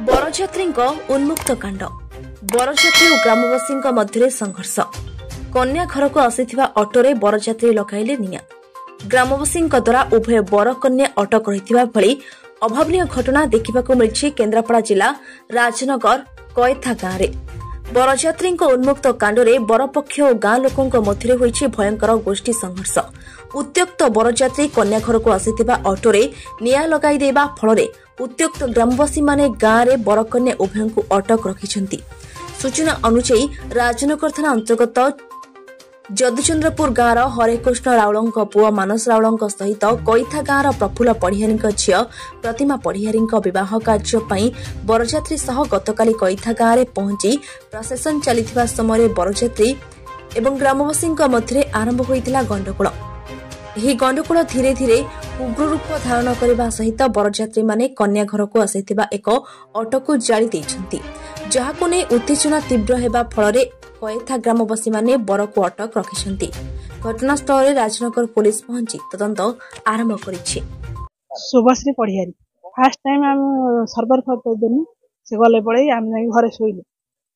बरजात्री उन्मुक्त कांड बरजात्री और ग्रामवासी मध्य संघर्ष कन्या घर को आसीथिबा ऑटोरे बरजात्री लगाइले निया ग्रामवासी द्वारा उभय बर कन्या अटक रहिथिबा भली अभावनीय घटना देखिबाकु मिलछि केन्द्रापड़ा जिला राजनगर कयथा गाँव में बरजात्री उन्मुक्त कांडरे बरपक्ष और गाँ लोकों मध्य होइछि भयंकर गोष्ठी संघर्ष उत्त्यक्त बरजात्री कन्या घर को आसीथिबा ऑटोरे निया लगाई देबा फलरे उत्त्यक्त ग्रामवासी माने गाँव में बरकन्या उभय को अटक रखिछन्ति। सूचना अनुसार राजनगर थाना अंतर्गत जदुचंद्रपुर गाँव हरेकृष्ण राउल पुआ मानस राउल सहित कईथा गाँव प्रफुल्ल पढ़ियारी झील प्रतिमा पढ़ियारी बह कार्य बरजात्री सह गतकाली कईथा गाँव में पहुंची प्रशासन चलता समय बरजात्री एवं ग्रामवासी मध्य आरंभ होता गंडगोल। यह गंडगोल धीरे धीरे उग्र रूप धारण करने सहित बरजात्री माने कन्या घर को आसीथिबा एक ऑटो को जाली देइछन्ति जहाको ने उत्तेजना तीव्र हेबा फलरे कयथा ग्रामवासी माने बर को अटक रखिछन्ति। घटनास्थल रे राजनगर पुलिस पहुंची तदंत आरंभ करिछि। शुभश्री पढ़ियारी फास्ट टाइम हम सर्वर फर देनु से गले पड़े आम जाई घरे सोइले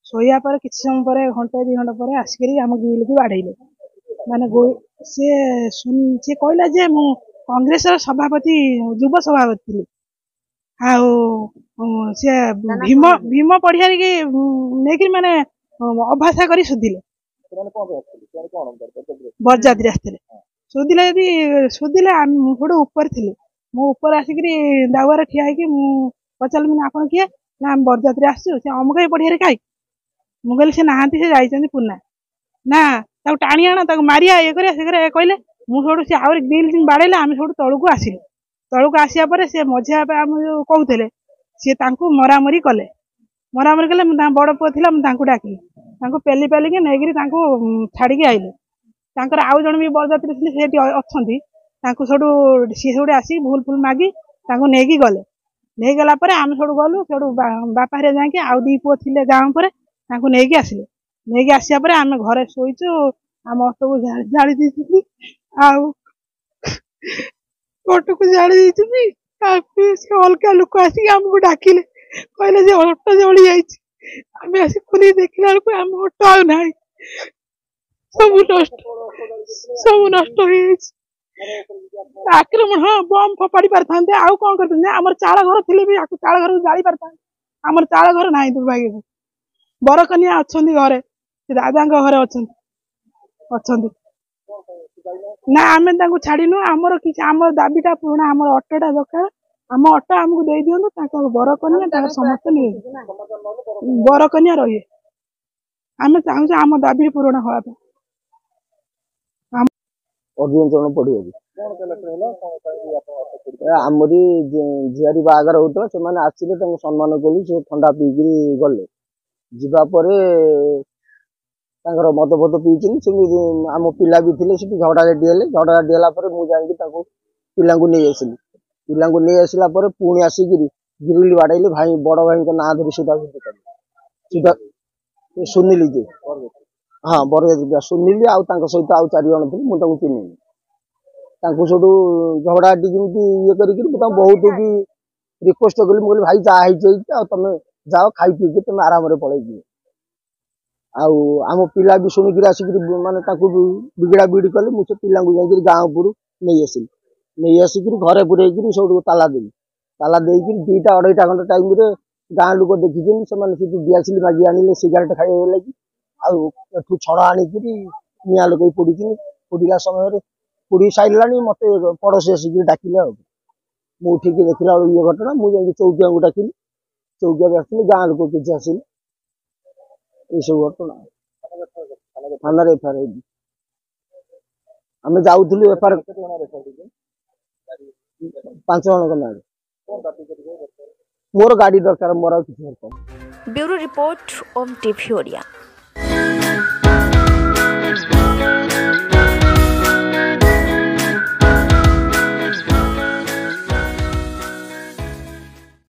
सोया पर किछि समय पर घंटा 2 घंटा पर आसिकरी हम गिल की बाढैले माने से कहला जे मु कांग्रेस सभापति युव सभापति थी से भीम भीम पढ़ियारी की नेकी माने अभाषा करी सुधिले बरजात्री आसते सुधिले यदि सुधिले गोटे ऊपर थी मु ऊपर आसिक दावर ठिया है पचार मैंने आप किए ना आम बरजात्री आसु से अमुक पढ़ियारी कहीं मुझे से नहांती से जाइए पुना ना टाणी आण मारिया ये कहले मुझे से आउरी ग्रिल बाड़े आम सब तलू आसिलु तलू आसिया से मझिया आम जो कहते सी मरामरी कले बड़ पुआ थी डाकिली पेली पेलिकी नहींकि छाड़ी आइले आउ जन भी बरजात्री थे अच्छा सब सी सब आसिक भूल फुल मागी नहीं गले नहीं गला आम सब गलु सब बापा हरिया जाकि आउ 2 पुआ थे गाँव पर नहीं आसिले नहीं आसिया आम घरे शोचु आम ऑटो को जाली दी ऑटो को जाली दी अलग लोक आसिक आमको डाकिले कहले ऑटो जली जाइए आसी खोली देखला बेलू आम ऑटो आना सब नष्ट आक्रमण हाँ बम फोपाड़ी पारि था आउ कौन करते आम चाल घर थे भी चाल घर जाली पारि था आम चाल घर ना दुर्भाग्य बरकन्या अच्छा घरे दादा घरे अच्छा ना आम छाड़ू आमर कि आम दाबीटा पुराणा आम ऑटोटा दरकार आम ऑटो आमको दे दिखाँ बरकन्या समस्त नहीं बरकन्या रही आम चाहूँ आम दाबी पूरण हाँपी आमरी झियारी बागर होता से आसिले सम्मान कलु से ठंडा पीकि गले जापर मद फद पीछे आम पिला भी थे झगड़ाझाटी झगड़ाझाटी है मुझे पिला नहीं आसली पिला नहीं आसला पुणी आसिक गिरिल बाड़े भाई बड़ भाई ना धरी सुधा सुनील जे हाँ बरजात्री सुनील आउ सहित आउ 4 जन थे मुझे चिन्ह सब झगड़ाझाटी जमी ये कर बहुत भी रिक्वेस्ट कली मुझे भाई जहाँ तुम जाओ खाई पीके तुम आराम से पलि आम पिला भी शुणिक आसिक मानते बिगड़ा बिगड़ी कले मुझे पिला जाकर गाँव उपरू नहीं आसिल नहीं आसिक घरे पूरे सब ताला देवी ताला दे 2टा 2.5 घंटा टाइम गाँ लोक देखी से दियासिल मागी आने सिगारेट खाଇବା लगी आठू छड़ आणिक निआ लगे पोड़ी पोड़ा समय पोड़ी सारा मत पड़ोसी आसिक डाकिले मु उठिक देखला ये घटना मुझे चौकिया को डाकिली चौकिया आसती गाँ लोक किसी आसिल ये सब घटना थाना एफआईआर आम जाऊँ एफआईआर 5 जन ना मोर गाड़ी दरकार मोर किसी ब्यूरो रिपोर्ट ओम टीवी ओडिया।